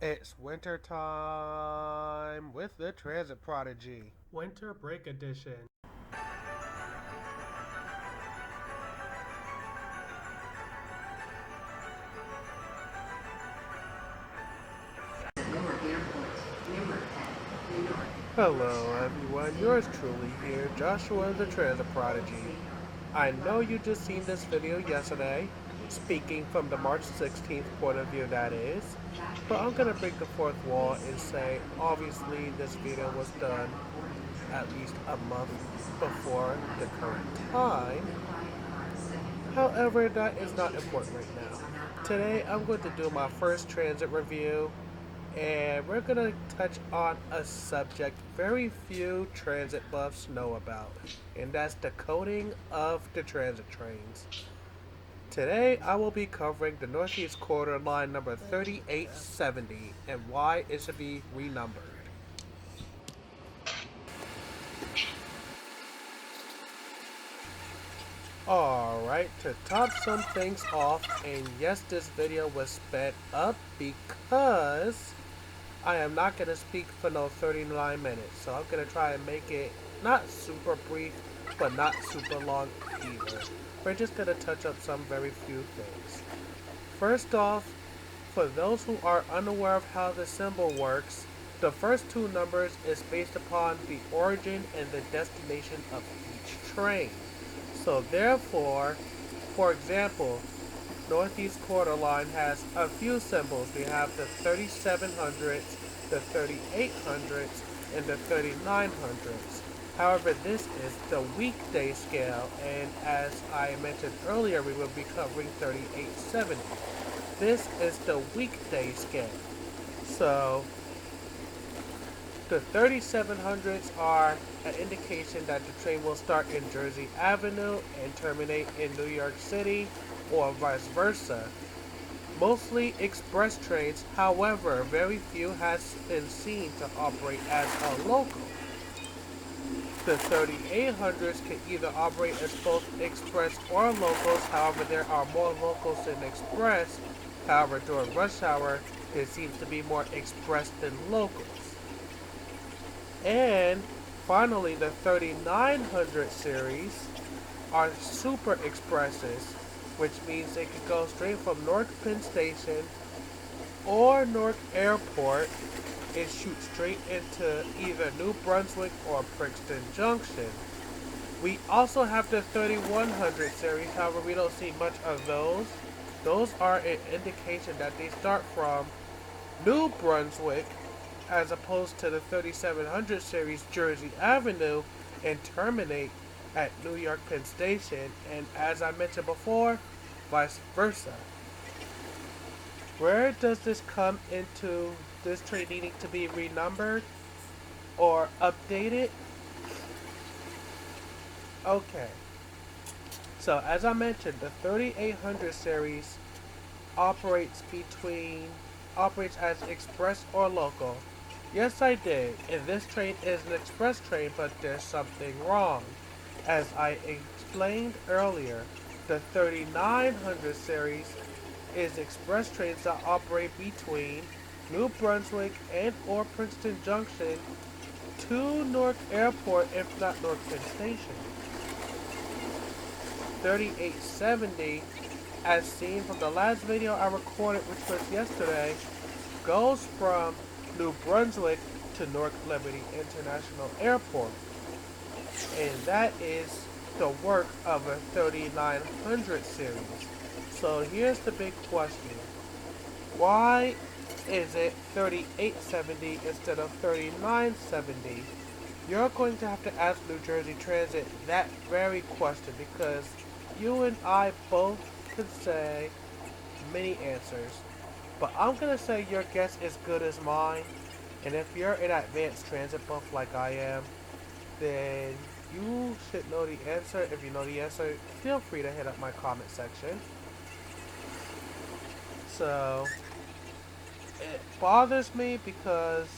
It's winter time with the Transit Prodigy. Winter Break Edition. Hello everyone, yours truly here, Joshua the Transit Prodigy. I know you just seen this video yesterday, speaking from the March 16th point of view that is, but I'm gonna break the fourth wall and say obviously this video was done at least a month before the current time. However, that is not important right now. Today I'm going to do my first transit review, and we're going to touch on a subject very few transit buffs know about, and that's the coding of the transit trains. Today I will be covering the Northeast Corridor line number 3870 and why it should be renumbered. Alright, to top some things off, and yes, this video was sped up because I am not going to speak for no 39 minutes, so I'm going to try and make it not super brief, but not super long either. We're just going to touch up some very few things. First off, for those who are unaware of how the symbol works, the first two numbers is based upon the origin and the destination of each train. So therefore, for example, Northeast Corridor line has a few symbols. We have the 3700s, the 3800s, and the 3900s. However, this is the weekday scale, and as I mentioned earlier, we will be covering 3870. This is the weekday scale. So the 3700s are an indication that the train will start in Jersey Avenue and terminate in New York City, or vice versa. Mostly express trains, however, very few has been seen to operate as a local. The 3800s can either operate as both express or locals, however there are more locals than express. However, during rush hour, there seems to be more express than locals. And finally, the 3900 series are super expresses, which means they could go straight from Newark Penn Station or Newark Airport and shoot straight into either New Brunswick or Princeton Junction. We also have the 3100 series, however we don't see much of those. Those are an indication that they start from New Brunswick as opposed to the 3700 series Jersey Avenue and terminate at New York Penn Station, and as I mentioned before, vice versa. Where does this come into this train needing to be renumbered or updated? Okay, so as I mentioned, the 3800 series operates as express or local. Yes, I did, and this train is an express train, but there's something wrong. As I explained earlier, the 3900 series is express trains that operate between New Brunswick and or Princeton Junction to Newark Airport, if not Newark Penn Station. 3870, as seen from the last video I recorded, which was yesterday, goes from New Brunswick to Newark Liberty International Airport. And that is the work of a 3900 series. So here's the big question. Why is it 3870 instead of 3970? You're going to have to ask New Jersey Transit that very question, because you and I both could say many answers. But I'm going to say your guess is good as mine. And if you're an advanced transit buff like I am, then you should know the answer. If you know the answer, feel free to hit up my comment section. So, it bothers me because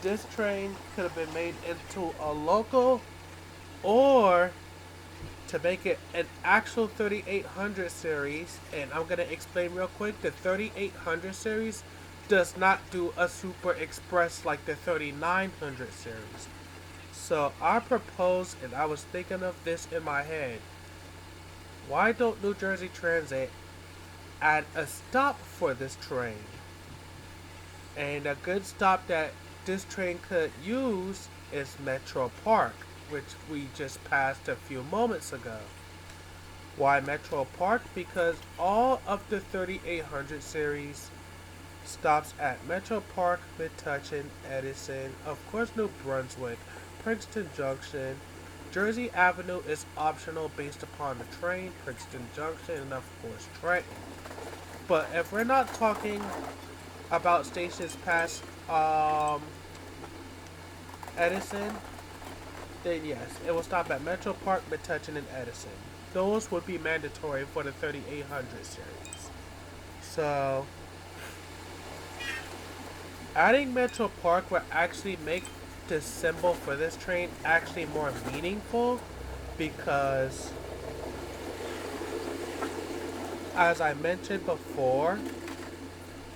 this train could have been made into a local, or to make it an actual 3800 series. And I'm going to explain real quick. The 3800 series does not do a super express like the 3900 series. So I propose, and I was thinking of this in my head, why don't New Jersey Transit add a stop for this train? And a good stop that this train could use is Metro Park, which we just passed a few moments ago. Why Metro Park? Because all of the 3800 series stops at Metro Park, Metuchen, Edison, of course New Brunswick, Princeton Junction. Jersey Avenue is optional based upon the train, Princeton Junction, and of course Trenton. But if we're not talking about stations past Edison, then yes, it will stop at Metro Park, Metuchen, and Edison. Those would be mandatory for the 3800 series. So, adding Metro Park will actually make the symbol for this train actually more meaningful, because as I mentioned before,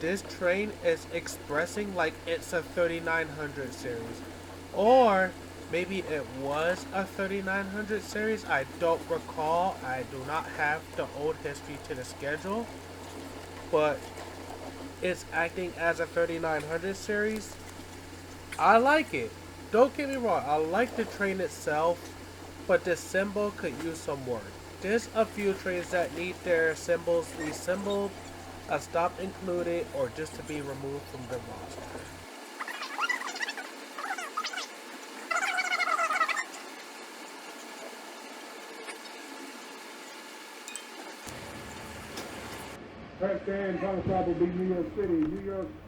this train is expressing like it's a 3900 series, or maybe it was a 3900 series. I don't recall. I do not have the old history to the schedule, but it's acting as a 3900 series. I like it. Don't get me wrong. I like the train itself, but the symbol could use some work. There's a few trains that need their symbols reassembled, a stop included, or just to be removed from the roster.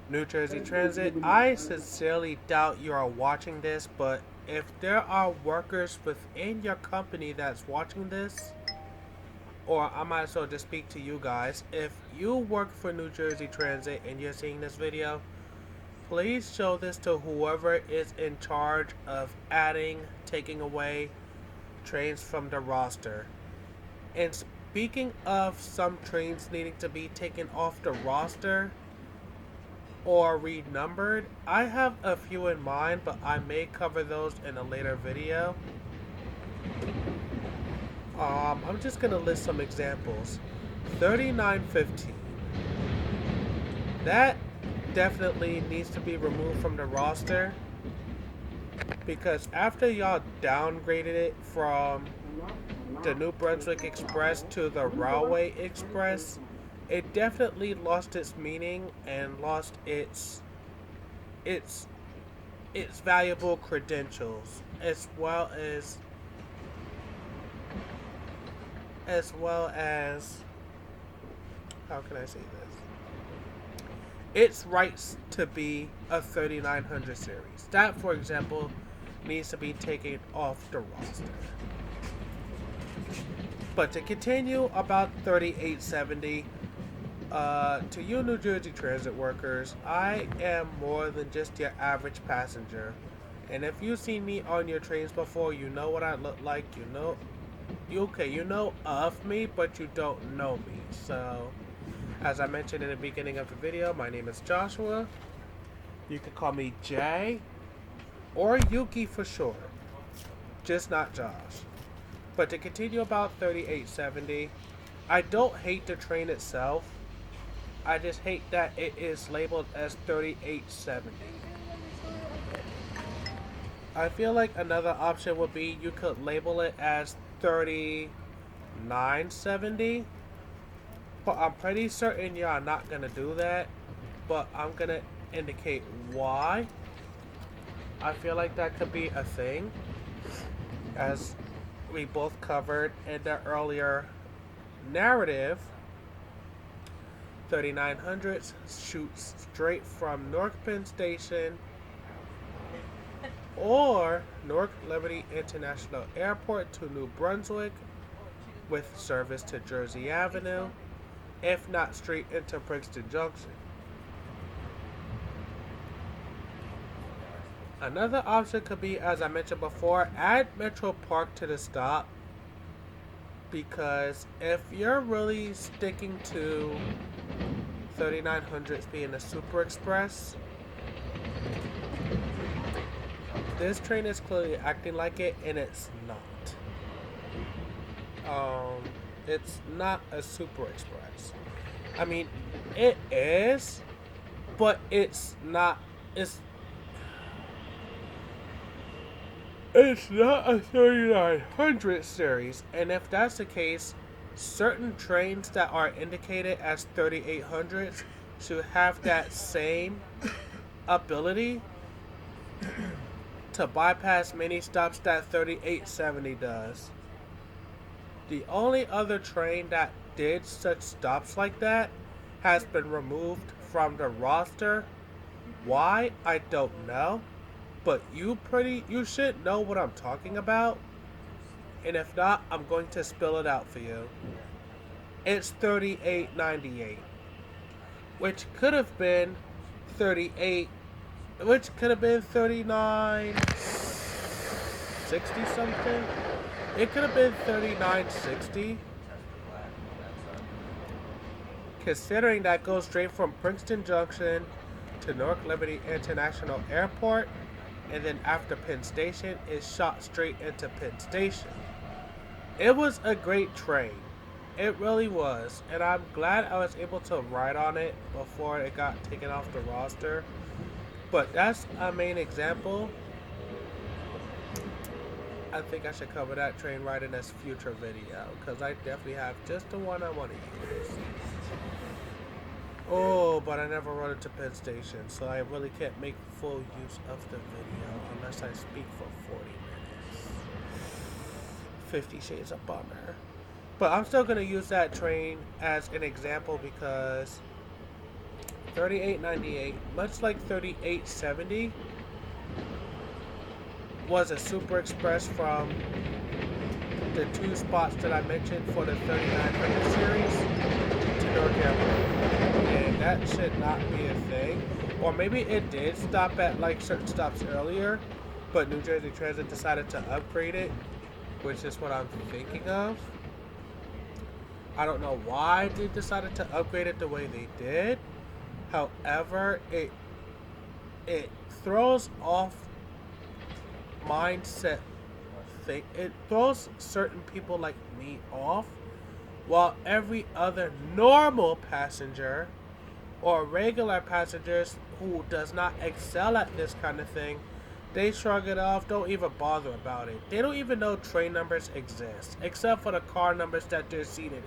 New Jersey Transit, I sincerely doubt you are watching this, but if there are workers within your company that's watching this, or I might as well just speak to you guys, if you work for New Jersey Transit and you're seeing this video, please show this to whoever is in charge of taking away trains from the roster. And speaking of some trains needing to be taken off the roster or renumbered, I have a few in mind, but I may cover those in a later video. I'm just going to list some examples. 3915. That definitely needs to be removed from the roster, because after y'all downgraded it from the New Brunswick Express to the Railway Express, it definitely lost its meaning and lost its valuable credentials, as well as how can I say this? Its rights to be a 3900 series. That, for example, needs to be taken off the roster. But to continue about 3870, to you New Jersey Transit workers, I am more than just your average passenger. And if you've seen me on your trains before, you know what I look like. You know of me, but you don't know me. So, as I mentioned in the beginning of the video, my name is Joshua. You can call me Jay or Yuki for short, just not Josh. But to continue about 3870, I don't hate the train itself. I just hate that it is labeled as 3870. I feel like another option would be you could label it as 3970. But I'm pretty certain y'all are not going to do that. But I'm going to indicate why. I feel like that could be a thing, as we both covered in the earlier narrative. 3900s shoots straight from Newark Penn Station or Newark Liberty International Airport to New Brunswick, with service to Jersey Avenue, if not straight into Princeton Junction. Another option could be, as I mentioned before, add Metro Park to the stop, because if you're really sticking to 3900s being a Super Express. This train is clearly acting like it, and it's not. It's not a Super Express. I mean, it is, but it's not. It's not a 3900 series, and if that's the case, certain trains that are indicated as 3800s should have that same ability to bypass many stops that 3870 does. The only other train that did such stops like that has been removed from the roster. Why? I don't know. But you should know what I'm talking about. And if not, I'm going to spill it out for you. It's 3898. Which could have been 38, which could have been 3960 something. It could have been 3960. Considering that goes straight from Princeton Junction to Newark Liberty International Airport, and then after Penn Station, it shot straight into Penn Station. It was a great train. It really was. And I'm glad I was able to ride on it before it got taken off the roster. But that's a main example. I think I should cover that train ride in this future video, because I definitely have just the one I want to use. Oh, but I never rode it to Penn Station, so I really can't make full use of the video unless I speak for 40 minutes. 50 Shades of Bummer. But I'm still going to use that train as an example because 3898, much like 3870, was a Super Express from the two spots that I mentioned for the 3900 series to Newark Airport. And that should not be a thing. Or maybe it did stop at like certain stops earlier, but New Jersey Transit decided to upgrade it, which is what I'm thinking of. I don't know why they decided to upgrade it the way they did. However, it throws off mindset thing. It throws certain people like me off, while every other normal passenger or regular passengers who does not excel at this kind of thing, they shrug it off, don't even bother about it. They don't even know train numbers exist, except for the car numbers that they're seated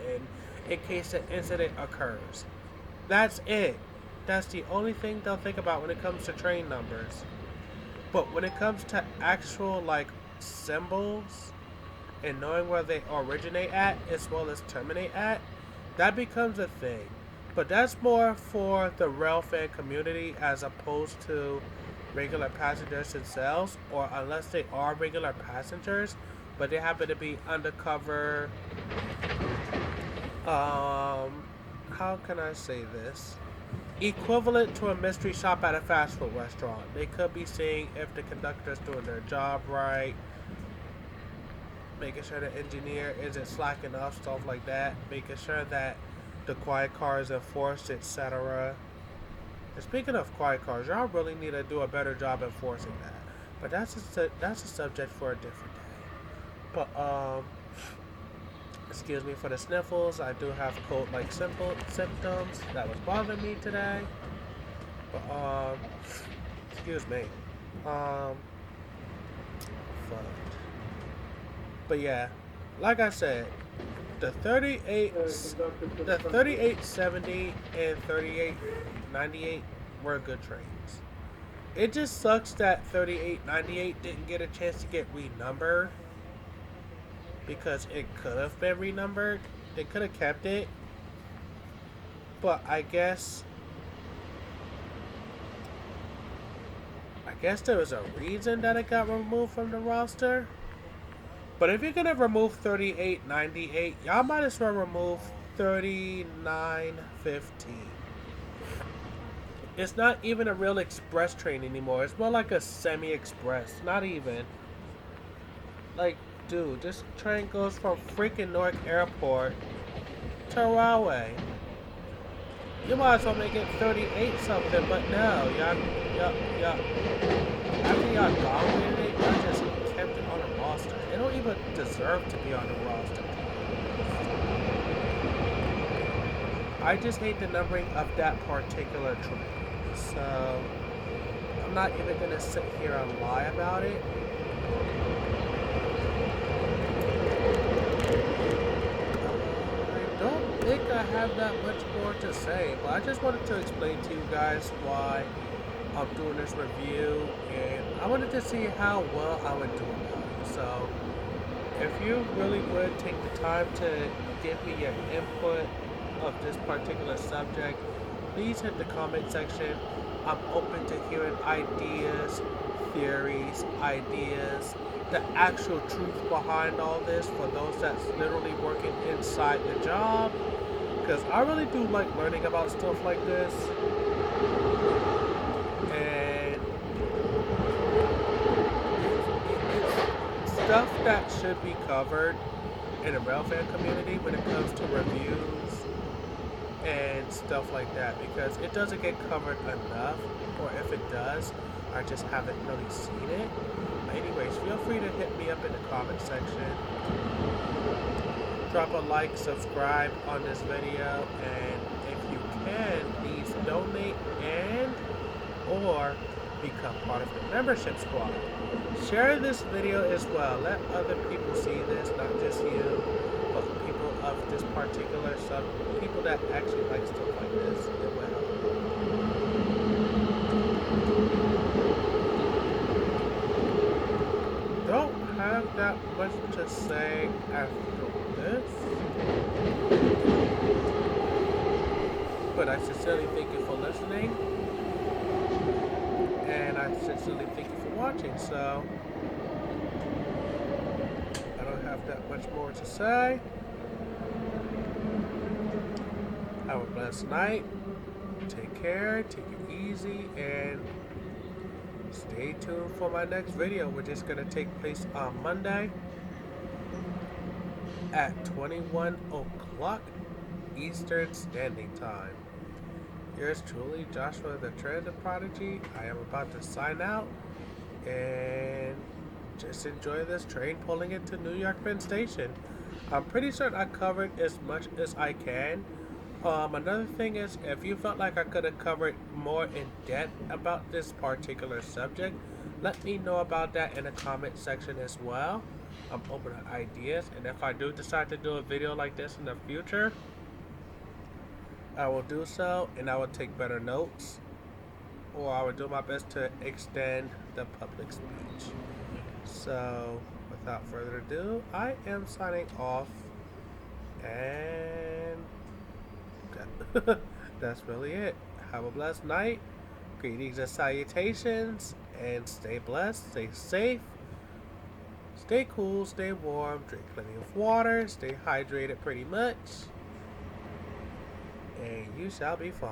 in case an incident occurs. That's it. That's the only thing they'll think about when it comes to train numbers. But when it comes to actual like symbols and knowing where they originate at as well as terminate at, that becomes a thing. But that's more for the rail fan community as opposed to regular passengers themselves, or unless they are regular passengers but they happen to be undercover, how can I say this, equivalent to a mystery shop at a fast food restaurant. They could be seeing if the conductor's doing their job right, making sure the engineer isn't slacking off, stuff like that, making sure that the quiet car is enforced, etc. And speaking of quiet cars, y'all really need to do a better job enforcing that. But that's a subject for a different day. But excuse me for the sniffles. I do have cold-like symptoms that was bothering me today. But excuse me. Fun. But yeah, like I said, the 3870 and 3898 were good trains. It just sucks that 3898 didn't get a chance to get renumbered, because it could have been renumbered. They could have kept it, but I guess there was a reason that it got removed from the roster. But if you're gonna remove 3898, y'all might as well remove 3915. It's not even a real express train anymore. It's more like a semi-express. Not even. Like, dude, this train goes from freaking Newark Airport to Rahway. You might as well make it 38 something, but no, y'all. After y'all dominated it, y'all just kept it on a roster. It don't even deserve to be on the roster. I just hate the numbering of that particular train. So, I'm not even gonna sit here and lie about it. I don't think I have that much more to say, but I just wanted to explain to you guys why I'm doing this review, and I wanted to see how well I would do about it. So, if you really would take the time to give me your input of this particular subject, please hit the comment section. I'm open to hearing ideas, theories, ideas, the actual truth behind all this for those that's literally working inside the job. Because I really do like learning about stuff like this. And it's stuff that should be covered in the railfan community when it comes to reviews and stuff like that, because it doesn't get covered enough, or if it does, I just haven't really seen it. But anyways, feel free to hit me up in the comment section. Drop a like, subscribe on this video, and if you can, please donate and or become part of the membership squad. Share this video as well. Let other people see this, not just you, but people of this particular people that actually like stuff like this. It will help. Don't have that much to say after this, but I sincerely thank you for listening, and I sincerely thank you for watching. So I don't have that much more to say. Have a blessed night. Take care, take it easy, and stay tuned for my next video, which is going to take place on Monday at 21 o'clock Eastern Standing Time. Yours truly, Joshua the Transit Prodigy. I am about to sign out, and just enjoy this train pulling into New York Penn Station. I'm pretty sure I covered as much as I can. Another thing is, if you felt like I could have covered more in depth about this particular subject, let me know about that in the comment section as well. I'm open to ideas, and if I do decide to do a video like this in the future, I will do so, and I will take better notes, or I will do my best to extend the public speech. So, without further ado, I am signing off, and that's really it. Have a blessed night. Greetings and salutations, and stay blessed, stay safe, stay cool, stay warm, drink plenty of water, stay hydrated pretty much, and you shall be fine.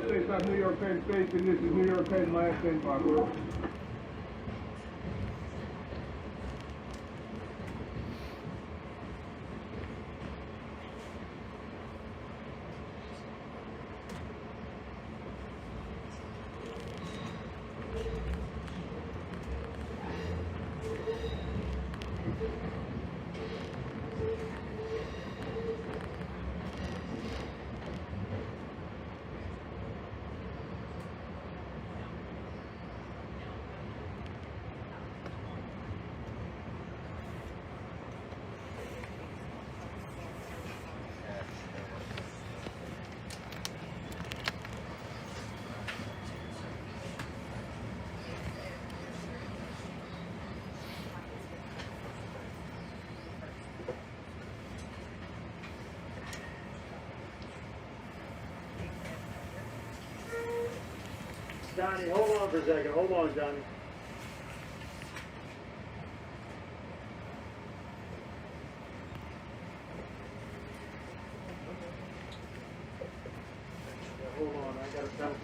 United States, South New York, Penn Station. This is New York, Penn, last in, my boy. Johnny, hold on for a second. Hold on, Johnny. Yeah, hold on. I got to tell you.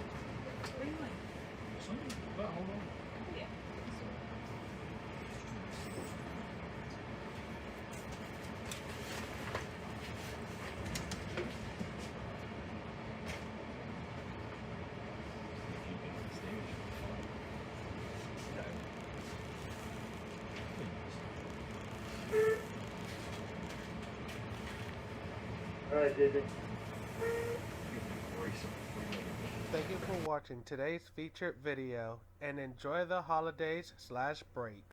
All right, JJ. Thank you for watching today's featured video and enjoy the holidays/break.